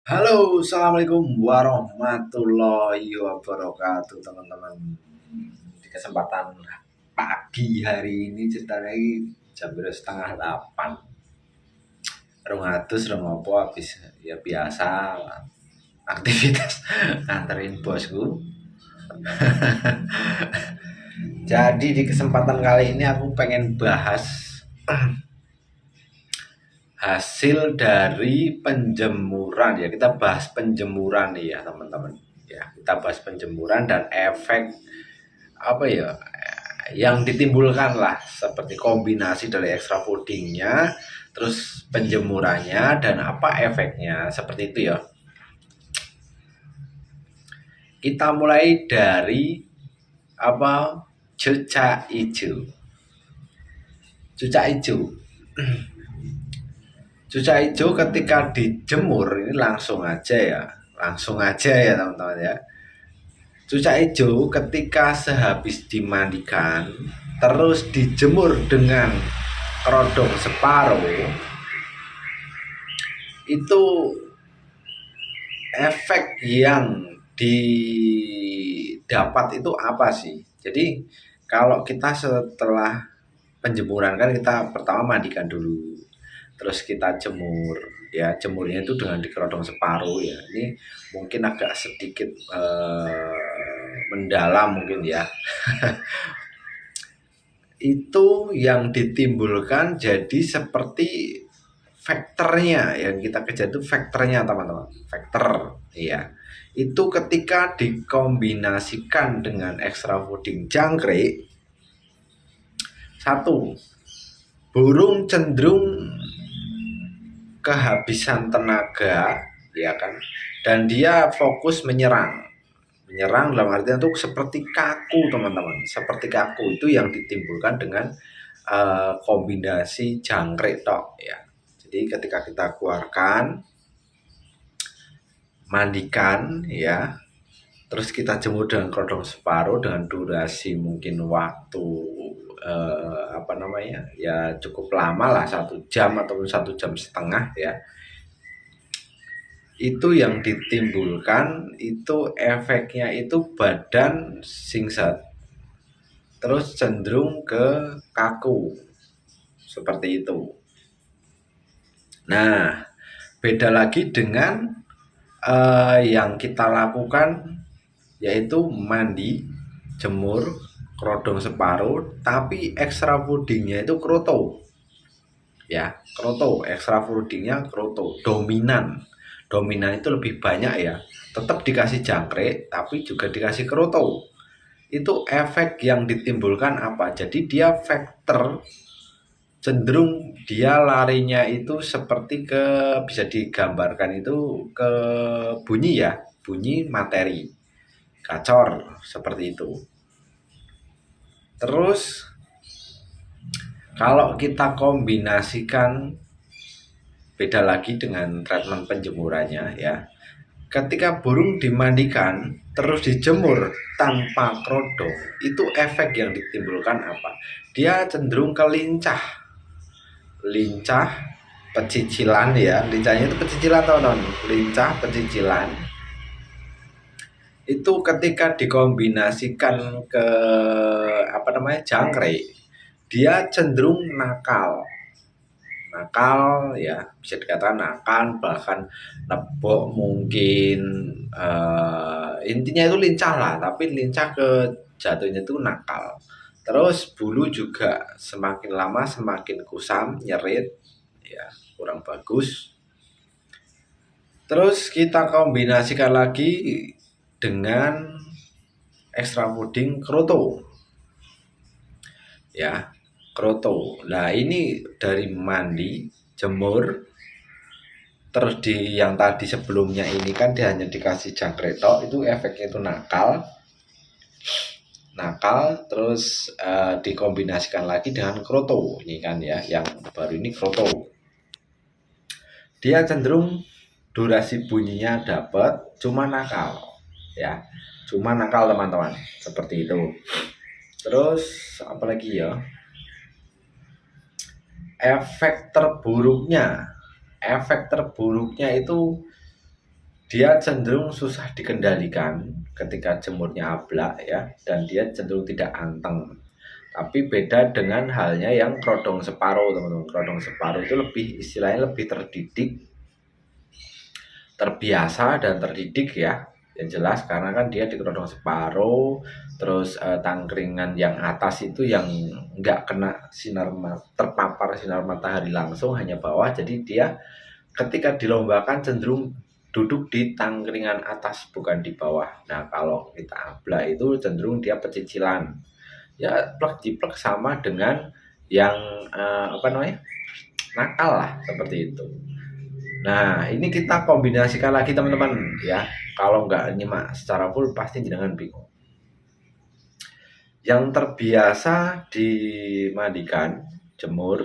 Halo, assalamualaikum warahmatullahi wabarakatuh, teman-teman. Di kesempatan pagi hari ini ceritanya jam setengah 8. Rong atus rong apa habis ya biasa aktivitas nganterin bosku. Jadi di kesempatan kali ini aku pengen bahas hasil dari penjemuran ya. Kita bahas penjemuran nih ya, teman-teman. Ya, kita bahas penjemuran dan efek apa ya yang ditimbulkan lah, seperti kombinasi dari extra foodingnya, terus penjemurannya dan apa efeknya, seperti itu ya. Kita mulai dari apa, cuca hijau. Cuca hijau, cuca hijau ketika dijemur ini langsung aja ya teman-teman ya. Cuca hijau ketika sehabis dimandikan terus dijemur dengan kerodong separuh, itu efek yang didapat itu apa sih? Jadi kalau kita setelah penjemuran kan kita pertama mandikan dulu, terus kita jemur ya. Jemurnya itu dengan dikerodong separuh ya. Ini mungkin agak sedikit mendalam mungkin ya. Itu yang ditimbulkan jadi seperti faktornya yang kita kejar itu faktornya, teman-teman. Faktor ya, itu ketika dikombinasikan dengan extra fooding jangkrik, satu, burung cenderung kehabisan tenaga ya kan, dan dia fokus menyerang dalam artian itu seperti kaku, teman-teman. Seperti kaku itu yang ditimbulkan dengan kombinasi jangkrik tok ya. Jadi ketika kita keluarkan, mandikan ya, terus kita jemur dengan kerodong separuh dengan durasi mungkin waktu apa namanya ya, cukup lama lah, 1 jam ataupun 1,5 jam ya. Itu yang ditimbulkan itu efeknya itu badan singset, terus cenderung ke kaku seperti itu. Nah, beda lagi dengan yang kita lakukan, yaitu mandi, jemur, kerodong separuh, tapi extra foodingnya itu kroto ya. Kroto, extra foodingnya kroto, dominan itu lebih banyak ya. Tetap dikasih jangkrik tapi juga dikasih kroto. Itu efek yang ditimbulkan apa? Jadi dia faktor, cenderung dia larinya itu seperti ke, bisa digambarkan itu ke bunyi ya, bunyi materi gacor seperti itu. Terus kalau kita kombinasikan, beda lagi dengan treatment penjemurannya ya. Ketika burung dimandikan terus dijemur tanpa kerodong, itu efek yang ditimbulkan apa? Dia cenderung ke lincah pecicilan ya. Lincahnya itu pecicilan, teman-teman. Lincah pecicilan itu ketika dikombinasikan ke apa namanya, jangkrik, dia cenderung nakal ya, bisa dikatakan nakal, bahkan nebok mungkin, intinya itu lincah lah, tapi lincah ke jatuhnya itu nakal. Terus bulu juga semakin lama semakin kusam, nyerit ya, kurang bagus. Terus kita kombinasikan lagi dengan extra fooding kroto ya, kroto. Nah, ini dari mandi, jemur, terus di yang tadi sebelumnya ini kan dia hanya dikasih jangkrik tok, itu efeknya itu nakal, terus dikombinasikan lagi dengan kroto ini kan ya, yang baru ini kroto. Dia cenderung durasi bunyinya dapat, cuma nakal ya, teman-teman, seperti itu. Terus apalagi ya, efek terburuknya itu dia cenderung susah dikendalikan ketika jemurnya ablak ya, dan dia cenderung tidak anteng. Tapi beda dengan halnya yang kerodong separuh, teman-teman. Kerodong separuh itu lebih, istilahnya lebih terdidik, terbiasa dan terdidik ya. Yang jelas karena kan dia di kerodong separuh, terus tangkringan yang atas itu yang nggak kena terpapar sinar matahari langsung, hanya bawah. Jadi dia ketika dilombakan cenderung duduk di tangkringan atas bukan di bawah. Nah kalau kita ablak itu cenderung dia pecicilan ya, plek jiplek sama dengan yang nakal lah, seperti itu. Nah ini kita kombinasikan lagi teman-teman ya, kalau nggak nyimak secara full pasti jangan bingung. Yang terbiasa dimandikan, jemur,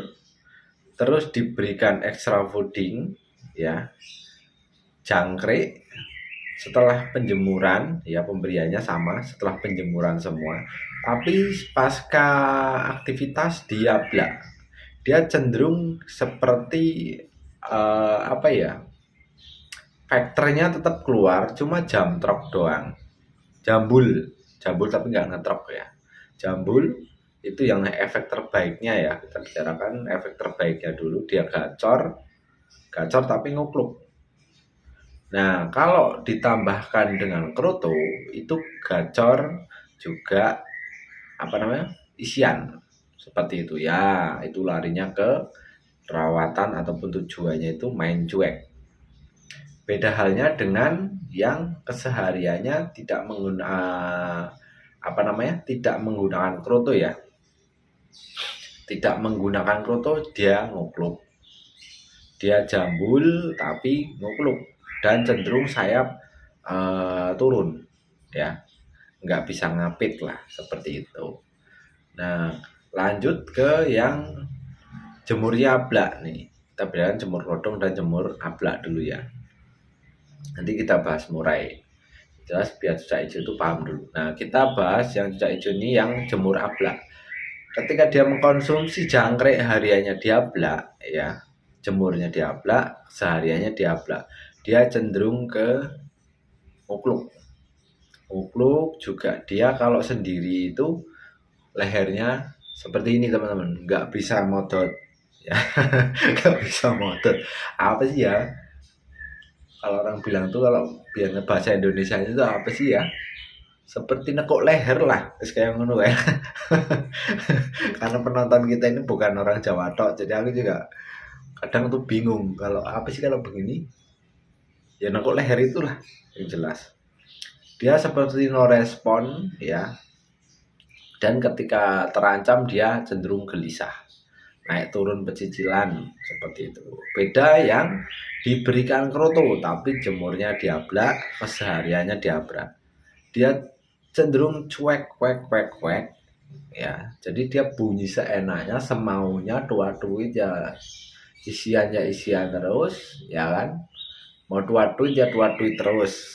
terus diberikan extra fooding ya, jangkrik setelah penjemuran ya, pemberiannya sama setelah penjemuran semua. Tapi pasca aktivitas dia cenderung seperti faktornya tetap keluar, cuma jamtrok doang, jambul jambul tapi nggak ngetrok ya. Jambul itu yang efek terbaiknya ya, kita bicarakan efek terbaiknya dulu. Dia gacor tapi ngukluk. Nah kalau ditambahkan dengan kroto itu gacor juga isian seperti itu ya, itu larinya ke perawatan ataupun tujuannya itu main cuek. Beda halnya dengan yang kesehariannya tidak menggunakan kroto ya. Tidak menggunakan kroto, dia ngukluk, dia jambul tapi ngukluk dan cenderung sayap turun ya, nggak bisa ngapit lah, seperti itu. Nah lanjut ke yang jemurnya ablak nih, kita bedakan jemur rodong dan jemur ablak dulu ya, nanti kita bahas murai. Jelas biar cucak hijau itu paham dulu. Nah kita bahas yang cucak hijau ini, yang jemur ablak. Ketika dia mengkonsumsi jangkrik hariannya diablak ya, jemurnya diablak, sehariannya diablak, dia cenderung ke ukluk. Ukluk juga dia kalau sendiri itu lehernya seperti ini teman-teman, nggak bisa modot ya. Nggak bisa modot apa sih ya, kalau orang bilang tuh, kalau biar bahasa Indonesia itu apa sih ya, seperti nekuk leher lah, kayak ngono ya. Karena penonton kita ini bukan orang Jawa tok, jadi aku juga kadang tuh bingung kalau apa sih kalau begini. Ya nekuk leher itulah yang jelas. Dia seperti no respon ya, dan ketika terancam dia cenderung gelisah, naik turun pecicilan seperti itu. Beda yang diberikan kroto tapi jemurnya diablak, kesehariannya diablak, dia cenderung cuek ya. Jadi dia bunyi seenaknya, semaunya, tua-tuit ya, isiannya isian terus ya kan, mau tua-tuit ya tua-tuit terus,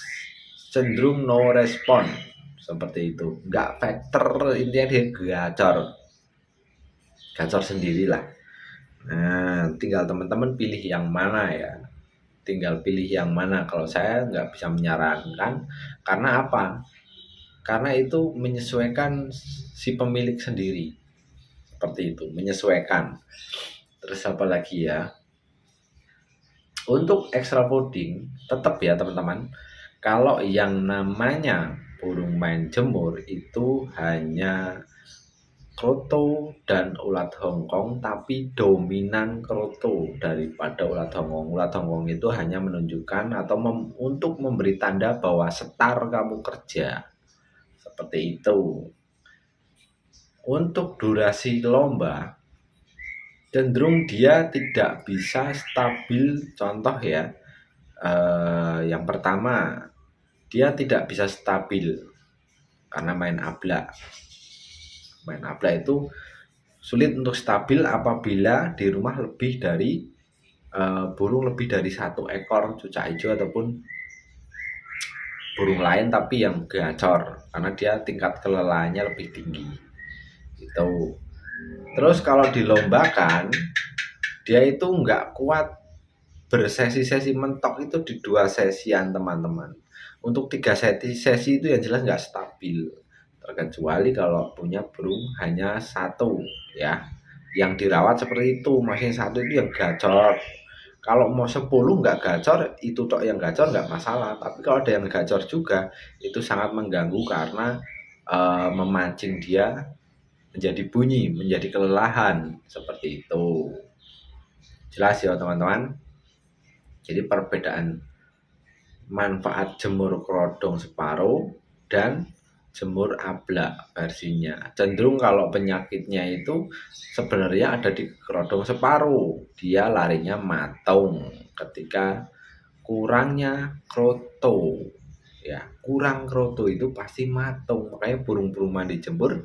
cenderung no respon seperti itu, nggak factor, intinya dia gacor sendirilah. Nah tinggal teman-teman pilih yang mana ya, tinggal pilih yang mana. Kalau saya nggak bisa menyarankan, karena apa, karena itu menyesuaikan si pemilik sendiri, seperti itu, menyesuaikan. Terus apa lagi ya, untuk extra fooding tetap ya teman-teman, kalau yang namanya burung main jemur itu hanya kroto dan ulat Hongkong, tapi dominan kroto daripada ulat Hongkong. Ulat Hongkong itu hanya menunjukkan atau untuk memberi tanda bahwa setar kamu kerja, seperti itu. Untuk durasi lomba cenderung dia tidak bisa stabil. Contoh ya, yang pertama, dia tidak bisa stabil karena main ablak. Main ablak itu sulit untuk stabil apabila di rumah lebih dari burung lebih dari satu ekor cucak hijau ataupun burung lain tapi yang gacor, karena dia tingkat kelelahannya lebih tinggi gitu. Terus kalau dilombakan dia itu nggak kuat bersesi-sesi mentok itu di 2 sesian teman-teman. Untuk 3 sesi itu yang jelas nggak stabil. Terkecuali kalau punya burung hanya satu ya. Yang dirawat seperti itu, masih satu itu yang gacor. Kalau mau 10 nggak gacor, itu tok yang gacor nggak masalah. Tapi kalau ada yang gacor juga, itu sangat mengganggu karena memancing dia menjadi bunyi, menjadi kelelahan seperti itu. Jelas ya teman-teman. Jadi perbedaan manfaat jemur kerodong separuh dan jemur ablak versinya. Cenderung kalau penyakitnya itu sebenarnya ada di kerodong separuh. Dia larinya matung ketika kurangnya kroto. Ya, kurang kroto itu pasti matung. Makanya burung-burung mandi jemur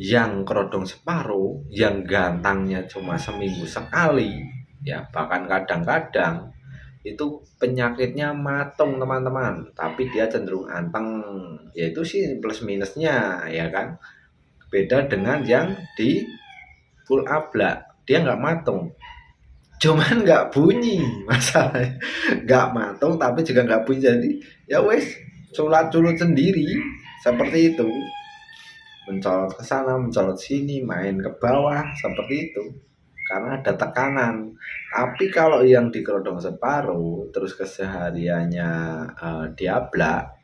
yang kerodong separuh, yang gantangnya cuma seminggu sekali, ya bahkan kadang-kadang itu penyakitnya matung teman-teman, tapi dia cenderung anteng, yaitu sih plus minusnya ya kan. Beda dengan yang di full ablak, dia nggak matung, cuman nggak bunyi masalahnya, nggak matung tapi juga nggak bunyi, jadi ya wes culat-culut sendiri seperti itu, mencolot ke sana, mencolot sini, main ke bawah seperti itu karena ada tekanan. Tapi kalau yang di kerodong separuh terus kesehariannya diablak,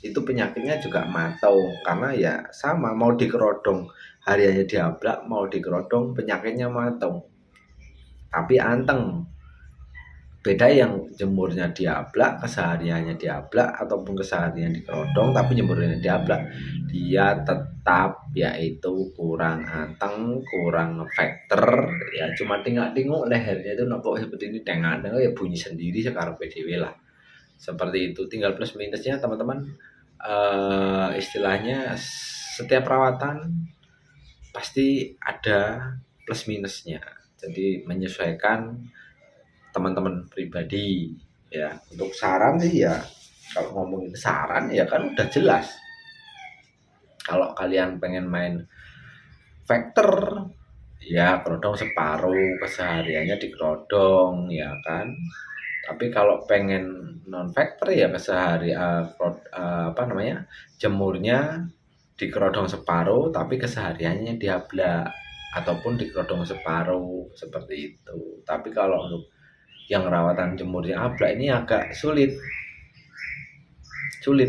itu penyakitnya juga matung karena ya sama, mau di kerodong hariannya diablak, mau di kerodong penyakitnya matung tapi anteng. Beda yang jemurnya diablak, kesehariannya diablak, ataupun kesehariannya di kerodong tapi jemurnya diablak, dia tetap yaitu kurang anteng, kurang factor ya, cuma tinggal-tinggal lehernya itu nopo seperti ini, tengah-tengah ya bunyi sendiri sekarang PDW lah seperti itu. Tinggal plus minusnya teman-teman, istilahnya setiap perawatan pasti ada plus minusnya, jadi menyesuaikan teman-teman pribadi ya. Untuk saran sih ya, kalau ngomongin saran ya kan udah jelas, kalau kalian pengen main factor ya kerodong separuh, kesehariannya di kerodong ya kan. Tapi kalau pengen non factor ya kesehari apa namanya, jemurnya di kerodong separuh tapi kesehariannya di ablak ataupun di kerodong separuh seperti itu. Tapi kalau untuk yang rawatan jemurnya ablak ini agak sulit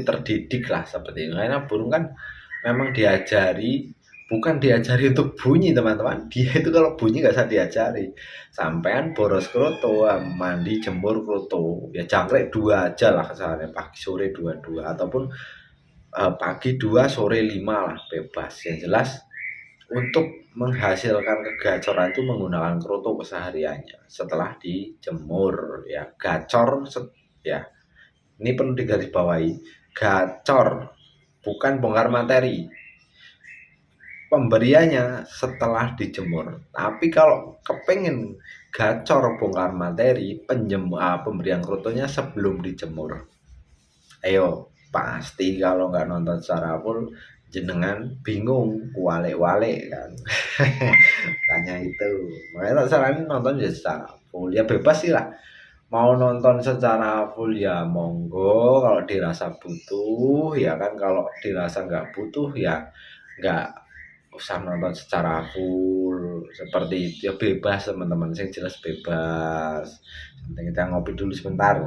terdidik lah seperti itu, karena burung kan memang diajari, bukan diajari untuk bunyi teman-teman. Dia itu kalau bunyi nggak usah diajari, sampean boros kroto, mandi jemur kroto ya jangkrik 2 aja lah kesalahannya, pagi sore 2 ataupun pagi 2 sore 5 lah, bebas. Yang jelas untuk menghasilkan kegacoran itu menggunakan kroto kesehariannya setelah dijemur ya. Gacor ya, ini perlu digarisbawahi, gacor bukan bongkar materi, pemberiannya setelah dijemur. Tapi kalau kepengen gacor bongkar materi, pemberian krotonya sebelum dijemur. Ayo, pasti kalau nggak nonton secara full jenengan bingung, wale-wale kan. Tanya itu, makanya tak saranin nonton ya secara full, ya bebas sih lah, mau nonton secara full ya monggo kalau dirasa butuh ya kan. Kalau dirasa nggak butuh ya nggak usah nonton secara full seperti itu ya, bebas teman-teman, yang jelas bebas. Kita ngopi dulu sebentar.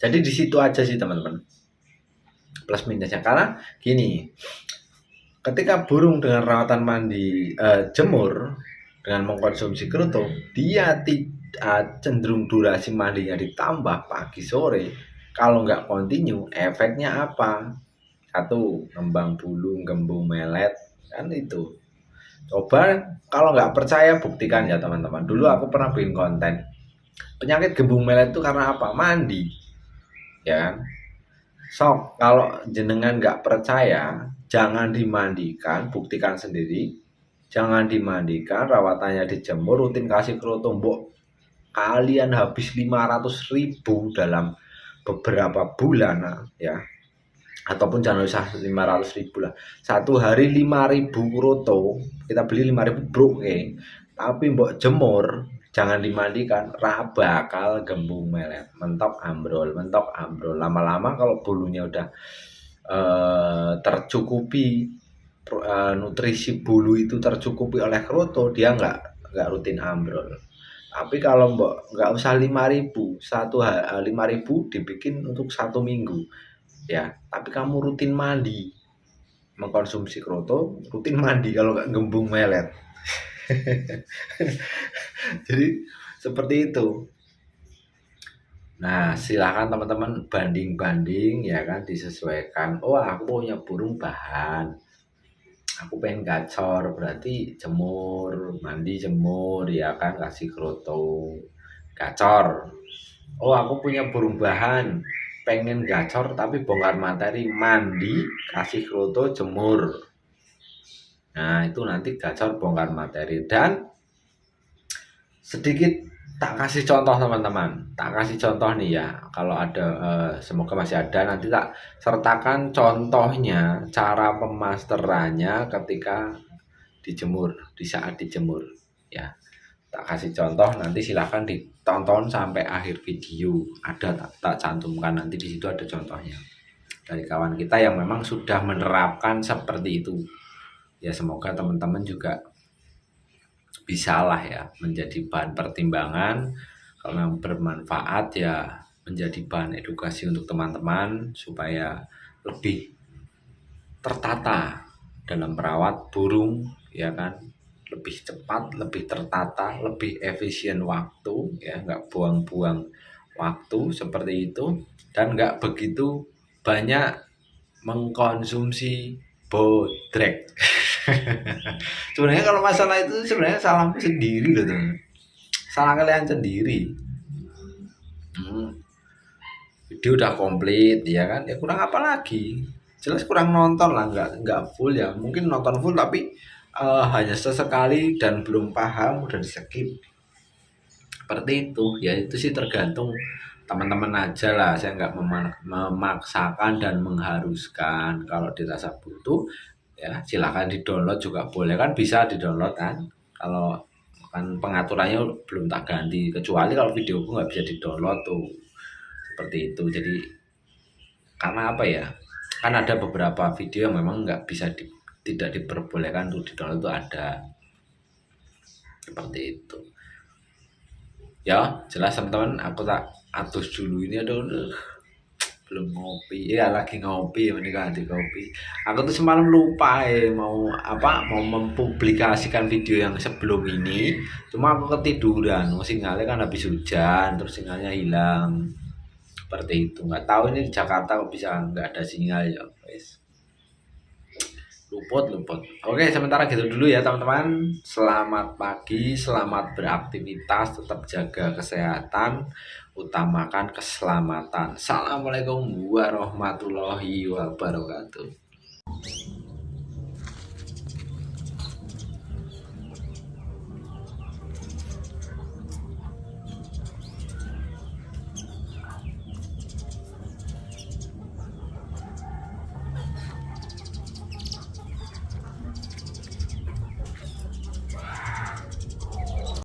Jadi di situ aja sih teman-teman plus minusnya, karena gini, ketika burung dengan rawatan mandi jemur dengan mengkonsumsi kroto, dia cenderung durasi mandinya ditambah pagi sore. Kalau nggak kontinu, efeknya apa? Satu, ngembang bulu, gembung melet, kan itu. Coba kalau nggak percaya buktikan ya teman-teman. Dulu aku pernah bikin konten, penyakit gembung melet itu karena apa? Mandi ya kan. Sok, kalau jenengan nggak percaya, jangan dimandikan, buktikan sendiri. Jangan dimandikan, rawatannya dijemur, rutin kasih kroto, mbok kalian habis 500.000 dalam beberapa bulan ya. Ataupun jangan usah 500.000 lah, 1 hari 5.000 kroto, kita beli 5.000 bro, tapi mbok jemur, jangan dimandikan, ra bakal gembung melet, mentok ambrol, mentok ambrol. Lama-lama kalau bulunya udah tercukupi, nutrisi bulu itu tercukupi oleh kroto, dia nggak rutin ambrol. Tapi kalau mbok nggak usah 5.000, 5.000 dibikin untuk 1 minggu ya. Tapi kamu rutin mandi, mengkonsumsi kroto, rutin mandi kalau nggak gembung melet. Jadi seperti itu. Nah, silakan teman-teman banding-banding ya kan, disesuaikan. Oh, aku punya burung bahan, aku pengen gacor, berarti jemur, mandi jemur ya kan, kasih kroto, gacor. Oh, aku punya burung bahan, pengen gacor tapi bongkar materi, mandi, kasih kroto, jemur. Nah, itu nanti gacor bongkar materi. Dan sedikit tak kasih contoh teman-teman, tak kasih contoh nih ya, kalau ada semoga masih ada, nanti tak sertakan contohnya cara pemasterannya ketika dijemur, di saat dijemur ya. Tak kasih contoh, nanti silahkan ditonton sampai akhir video, ada tak cantumkan, nanti di situ ada contohnya dari kawan kita yang memang sudah menerapkan seperti itu ya. Semoga teman-teman juga bisalah ya menjadi bahan pertimbangan, kalau yang bermanfaat ya menjadi bahan edukasi untuk teman-teman supaya lebih tertata dalam merawat burung ya kan, lebih cepat, lebih tertata, lebih efisien waktu ya, nggak buang-buang waktu seperti itu, dan nggak begitu banyak mengkonsumsi bodrek. Sebenarnya kalau masalah itu sebenarnya salahmu sendiri loh teman, salah kalian sendiri. Video udah komplit ya kan, ya kurang apa lagi, jelas kurang nonton lah, nggak full ya, mungkin nonton full tapi hanya sesekali dan belum paham udah di skip, seperti itu ya. Itu sih tergantung teman-teman aja lah, saya nggak memaksakan dan mengharuskan. Kalau dirasa butuh ya silahkan di download juga boleh kan, bisa di download kan, kalau kan pengaturannya belum tak ganti, kecuali kalau videoku nggak bisa di download tuh, seperti itu. Jadi karena apa ya, kan ada beberapa video yang memang nggak bisa tidak diperbolehkan untuk di download, itu ada seperti itu ya. Jelas teman-teman, aku tak atus dulu ini, aduh belum ngopi ya, lagi ngopi ya, ini ganti kopi. Aku tuh semalam lupa mau mempublikasikan video yang sebelum ini, cuma aku ketiduran, sinyalnya kan habis hujan terus sinyalnya hilang, seperti itu. Nggak tahu ini di Jakarta kok bisa nggak ada sinyal ya guys, luput. Oke, sementara gitu dulu ya teman-teman. Selamat pagi, selamat beraktivitas, tetap jaga kesehatan, utamakan keselamatan. Assalamualaikum warahmatullahi wabarakatuh.